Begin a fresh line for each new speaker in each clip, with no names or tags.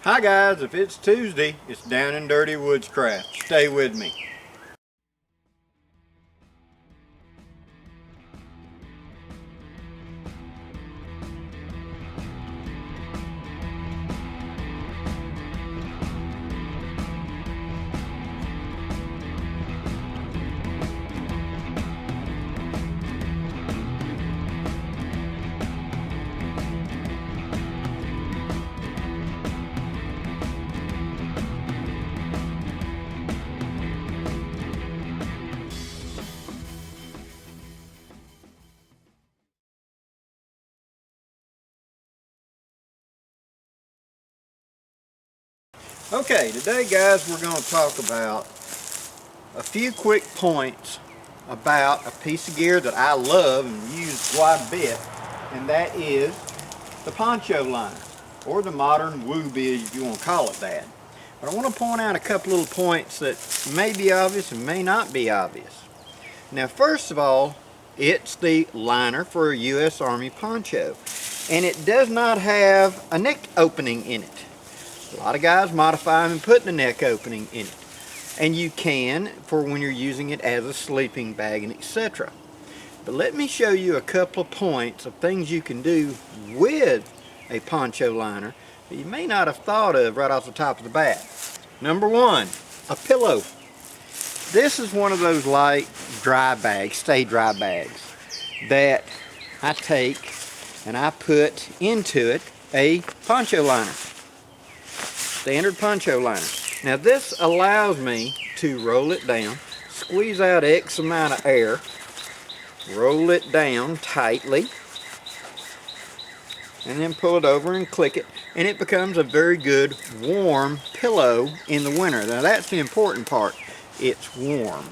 Hi guys, if it's Tuesday, it's Down and Dirty Woodscraft. Stay with me. Okay, today guys we're going to talk about a few quick points about a piece of gear that I love and use quite a bit, and that is the poncho liner, or the modern woo bib if you want to call it that. But I want to point out a couple little points that may be obvious and may not be obvious. Now first of all, it's the liner for a U.S. Army poncho, and it does not have a neck opening in it. A lot of guys modify them and put the neck opening in it, and you can for when you're using it as a sleeping bag and etc. But let me show you a couple of points of things you can do with a poncho liner that you may not have thought of right off the top of the bat. Number one, a pillow. This is one of those light dry bags, stay dry bags, that I take and I put into it a poncho liner. Standard poncho liner. Now this allows me to roll it down, squeeze out X amount of air, roll it down tightly, and then pull it over and click it, and it becomes a very good warm pillow in the winter. Now that's the important part. It's warm.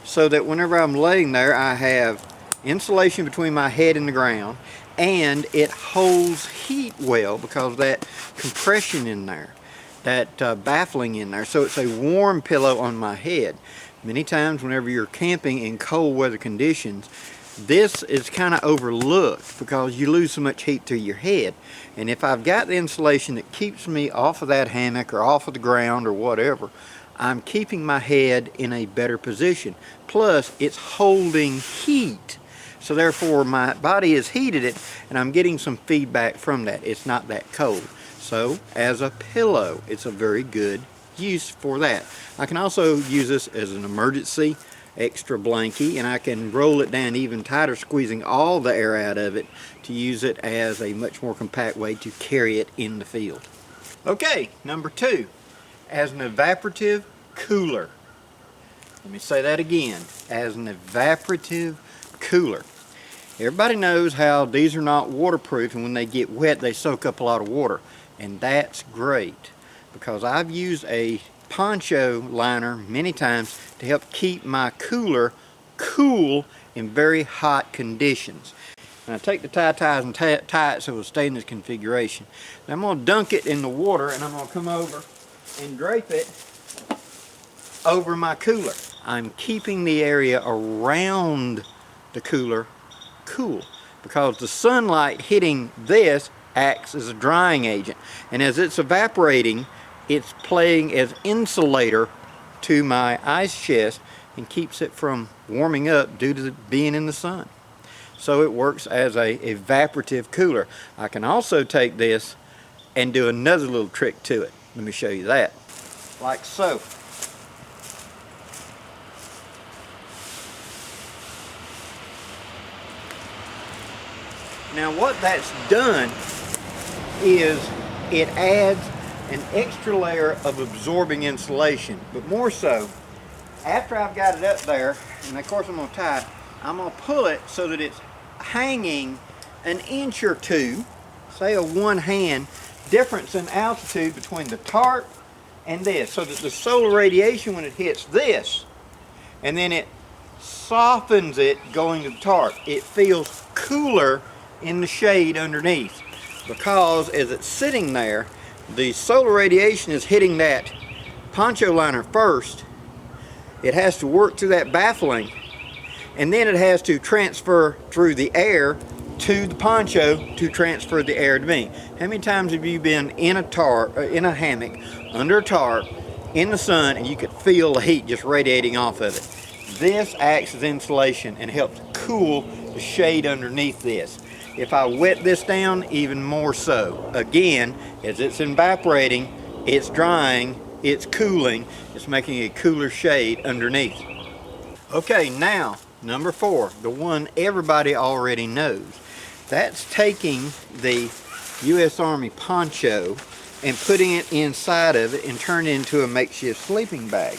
So that whenever I'm laying there, I have insulation between my head and the ground, and it holds heat well because of that compression in there, that baffling in there. So it's a warm pillow on my head. Many times whenever you're camping in cold weather conditions, this is kind of overlooked because you lose so much heat through your head. And if I've got the insulation that keeps me off of that hammock or off of the ground or whatever, I'm keeping my head in a better position. Plus it's holding heat, so therefore my body has heated it and I'm getting some feedback from that. It's not that cold. So as a pillow, it's a very good use for that. I can also use this as an emergency extra blankie, and I can roll it down even tighter, squeezing all the air out of it to use it as a much more compact way to carry it in the field. Okay, number two, as an evaporative cooler. Let me say that again, as an evaporative cooler. Everybody knows how these are not waterproof, and when they get wet they soak up a lot of water. And that's great because I've used a poncho liner many times to help keep my cooler cool in very hot conditions. And I take the ties and tie it so it'll stay in this configuration. Now I'm going to dunk it in the water, and I'm going to come over and drape it over my cooler. I'm keeping the area around the cooler cool because the sunlight hitting this acts as a drying agent, and as it's evaporating, it's playing as insulator to my ice chest and keeps it from warming up due to being in the sun. So it works as a evaporative cooler. I can also take this and do another little trick to it. Let me show you that. Like so. Now what that's done is it adds an extra layer of absorbing insulation, but more so, after I've got it up there, and of course I'm going to tie it, I'm going to pull it so that it's hanging an inch or two, say a one hand difference in altitude between the tarp and this, so that the solar radiation, when it hits this, and then it softens it going to the tarp, it feels cooler in the shade underneath. Because as it's sitting there, the solar radiation is hitting that poncho liner first. It has to work through that baffling, and then it has to transfer through the air to the poncho to transfer the air to me. How many times have you been in a hammock, under a tarp, in the sun, and you could feel the heat just radiating off of it? This acts as insulation and helps cool the shade underneath this. If I wet this down, even more so. Again, as it's evaporating, it's drying, it's cooling, it's making a cooler shade underneath. Okay, now number 4, the one everybody already knows. That's taking the U.S. Army poncho and putting it inside of it and turning it into a makeshift sleeping bag.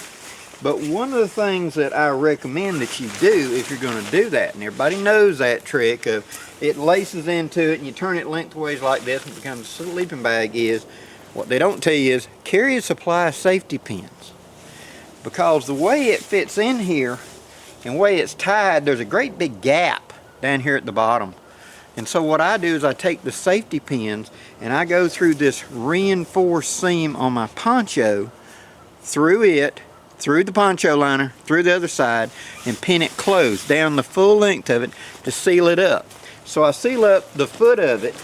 But one of the things that I recommend that you do if you're going to do that, and everybody knows that trick of it laces into it and you turn it lengthways like this and it becomes a sleeping bag, is what they don't tell you is carry a supply of safety pins. Because the way it fits in here and the way it's tied, there's a great big gap down here at the bottom. And so what I do is I take the safety pins and I go through this reinforced seam on my poncho, through it, through the poncho liner, through the other side, and pin it closed down the full length of it to seal it up. So I seal up the foot of it,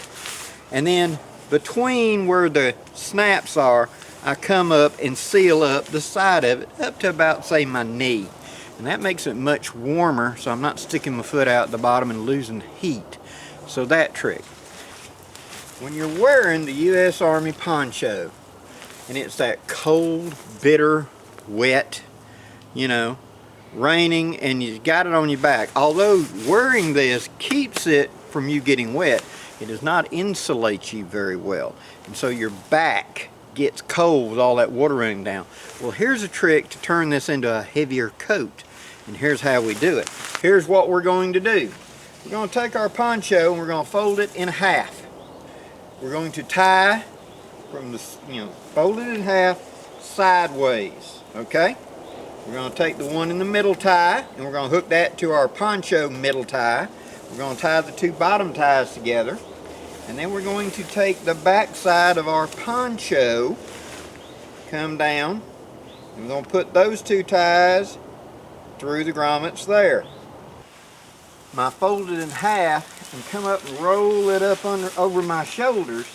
and then between where the snaps are, I come up and seal up the side of it up to about, say, my knee. And that makes it much warmer, so I'm not sticking my foot out the bottom and losing heat. So that trick. When you're wearing the U.S. Army poncho, and it's that cold, bitter, wet, you know, raining, and you got it on your back, although wearing this keeps it from you getting wet, it does not insulate you very well. And so your back gets cold with all that water running down. Well, here's a trick to turn this into a heavier coat. And here's how we do it. Here's what we're going to do. We're going to take our poncho and we're going to fold it in half. We're going to tie from the, fold it in half sideways, okay? We're going to take the one in the middle tie and we're going to hook that to our poncho middle tie. We're going to tie the two bottom ties together, and then we're going to take the back side of our poncho, come down, and we're going to put those two ties through the grommets there. I fold it in half and come up and roll it up over my shoulders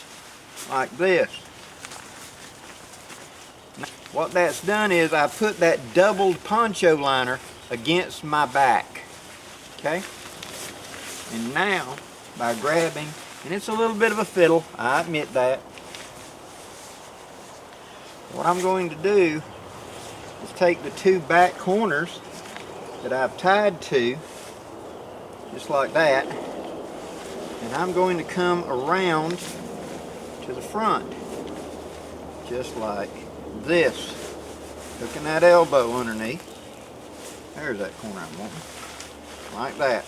like this. What that's done is I put that doubled poncho liner against my back, okay? And now, by grabbing, and it's a little bit of a fiddle, I admit that, what I'm going to do is take the two back corners that I've tied to, just like that, and I'm going to come around to the front, just like this, hooking that elbow underneath. There's that corner I'm wanting, like that,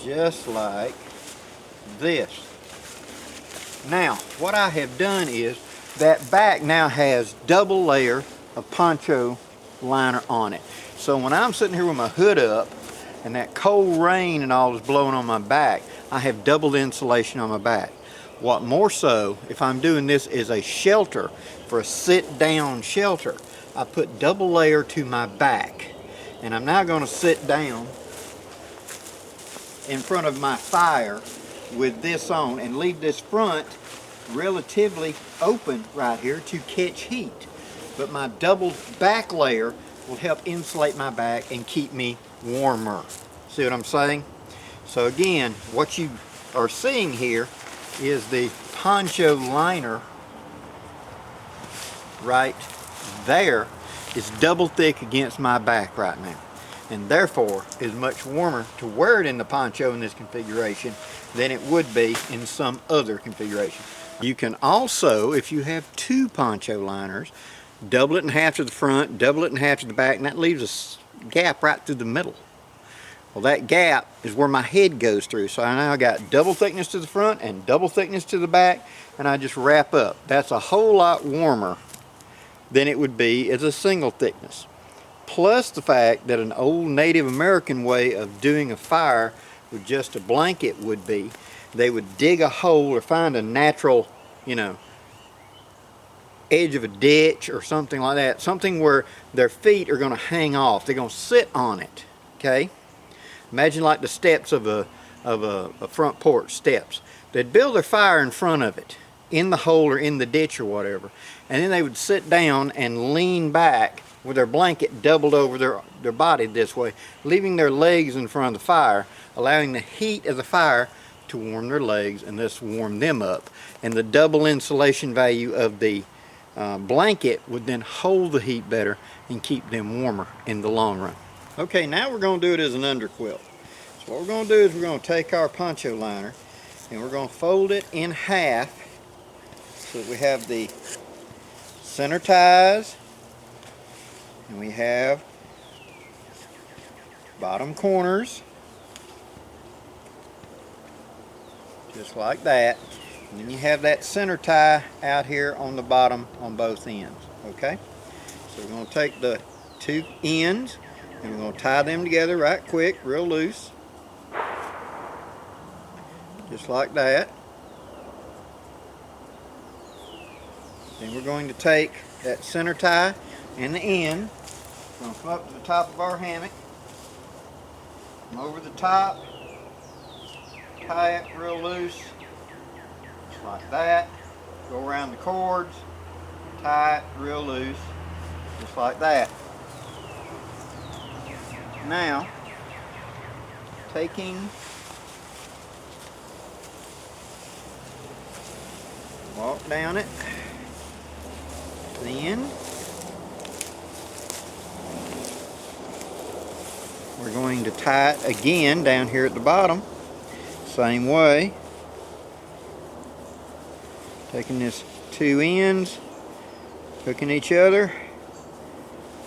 just like this. Now, what I have done is that back now has double layer of poncho liner on it. So when I'm sitting here with my hood up and that cold rain and all is blowing on my back, I have double insulation on my back. What more so, if I'm doing this as a shelter, for a sit-down shelter, I put double layer to my back. And I'm now going to sit down in front of my fire with this on and leave this front relatively open right here to catch heat. But my double back layer will help insulate my back and keep me warmer. See what I'm saying? So again, what you are seeing here is the poncho liner right there is double thick against my back right now, and therefore is much warmer to wear it in the poncho in this configuration than it would be in some other configuration. You can also, if you have two poncho liners, double it in half to the front, double it in half to the back, and that leaves a gap right through the middle. Well, that gap is where my head goes through. So I now got double thickness to the front and double thickness to the back, and I just wrap up. That's a whole lot warmer than it would be as a single thickness. Plus the fact that an old Native American way of doing a fire with just a blanket would be, they would dig a hole or find a natural, edge of a ditch or something like that, something where their feet are going to hang off. They're going to sit on it, okay? Imagine like the steps of a of a front porch steps. They'd build their fire in front of it, in the hole or in the ditch or whatever, and then they would sit down and lean back with their blanket doubled over their body this way, leaving their legs in front of the fire, allowing the heat of the fire to warm their legs and thus warm them up. And the double insulation value of the blanket would then hold the heat better and keep them warmer in the long run. Okay, now we're going to do it as an underquilt. So what we're going to do is we're going to take our poncho liner and we're going to fold it in half so that we have the center ties and we have bottom corners, just like that. And then you have that center tie out here on the bottom on both ends. Okay, so we're going to take the two ends and we're going to tie them together right quick, real loose, just like that. Then we're going to take that center tie and the end, we're going to come up to the top of our hammock, come over the top, tie it real loose, just like that, go around the cords, tie it real loose, just like that. Now, taking, walk down it, then we're going to tie it again down here at the bottom, same way, taking this two ends, hooking each other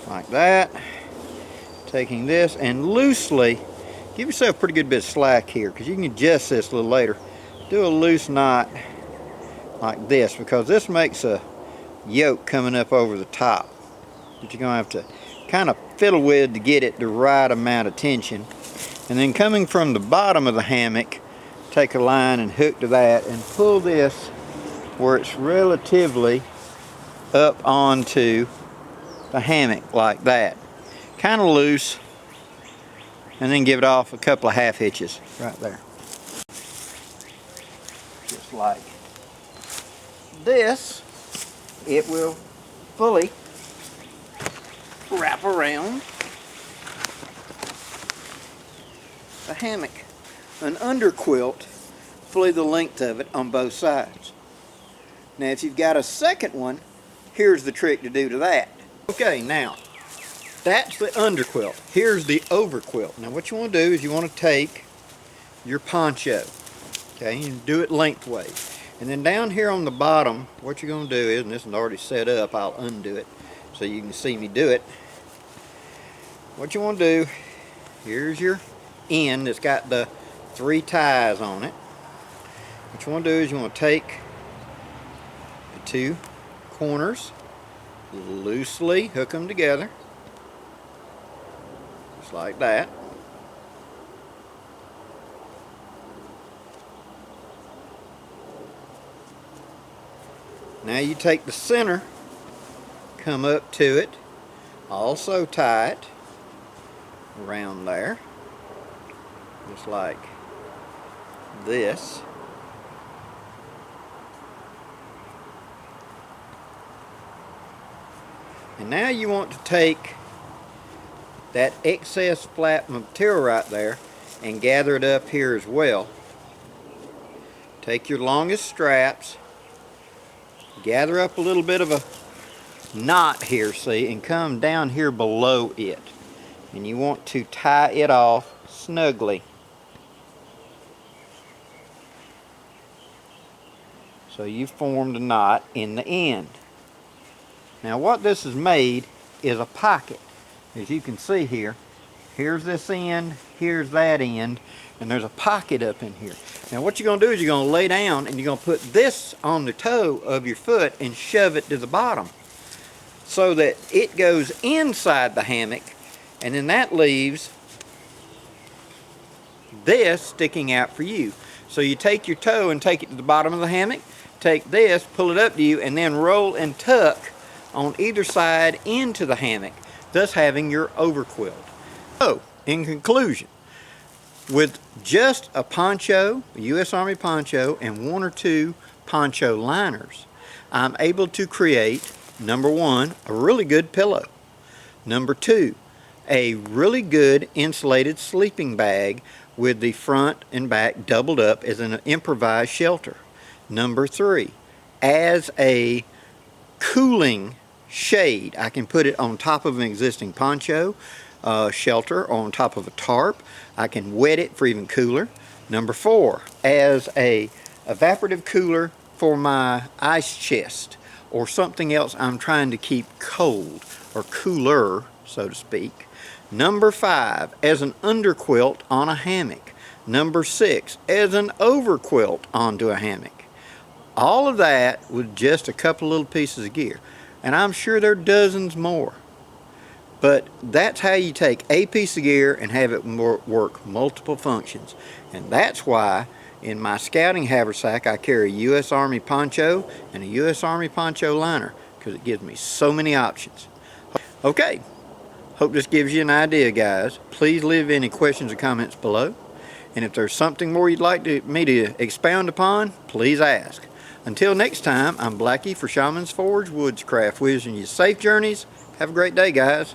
like that, taking this and loosely, give yourself a pretty good bit of slack here because you can adjust this a little later. Do a loose knot like this because this makes a yoke coming up over the top that you're going to have to kind of fiddle with to get it the right amount of tension. And then coming from the bottom of the hammock, take a line and hook to that and pull this where it's relatively up onto the hammock like that, kind of loose, and then give it off a couple of half hitches right there, just like this. It will fully wrap around the hammock. An underquilt, fully the length of it on both sides. Now if you've got a second one, here's the trick to do to that. Okay, now that's the underquilt. Here's the overquilt. Now what you want to do is you want to take your poncho, okay, and do it lengthways. And then down here on the bottom, what you're going to do is, and this is already set up, I'll undo it so you can see me do it. What you want to do, here's your end that's got the three ties on it. What you want to do is you want to take the two corners, loosely hook them together, just like that. Now you take the center, come up to it, also tie it around there, just like this. And now you want to take that excess flat material right there and gather it up here as well. Take your longest straps, gather up a little bit of a knot here, see, and come down here below it. And you want to tie it off snugly. So you formed a knot in the end. Now what this is made is a pocket. As you can see here, here's this end, here's that end, and there's a pocket up in here. Now what you're going to do is you're going to lay down and you're going to put this on the toe of your foot and shove it to the bottom so that it goes inside the hammock, and then that leaves this sticking out for you. So you take your toe and take it to the bottom of the hammock, take this, pull it up to you, and then roll and tuck on either side into the hammock, thus having your overquilt. So, in conclusion, With just a poncho, a U.S. Army poncho, and 1 or 2 poncho liners, I'm able to create, number 1, a really good pillow. Number 2, a really good insulated sleeping bag with the front and back doubled up as an improvised shelter. Number 3, as a cooling shade, I can put it on top of an existing poncho shelter, or on top of a tarp. I can wet it for even cooler. Number 4, as a evaporative cooler for my ice chest or something else I'm trying to keep cold or cooler, so to speak. Number 5, as an underquilt on a hammock. Number 6, as an overquilt onto a hammock. All of that with just a couple little pieces of gear. And I'm sure there are dozens more. But that's how you take a piece of gear and have it work multiple functions. And that's why in my scouting haversack I carry a U.S. Army poncho and a U.S. Army poncho liner, because it gives me so many options. Okay, hope this gives you an idea, guys. Please leave any questions or comments below. And if there's something more you'd like me to expound upon, please ask. Until next time, I'm Blackie for Shaman's Forge Woodscraft, wishing you safe journeys. Have a great day, guys.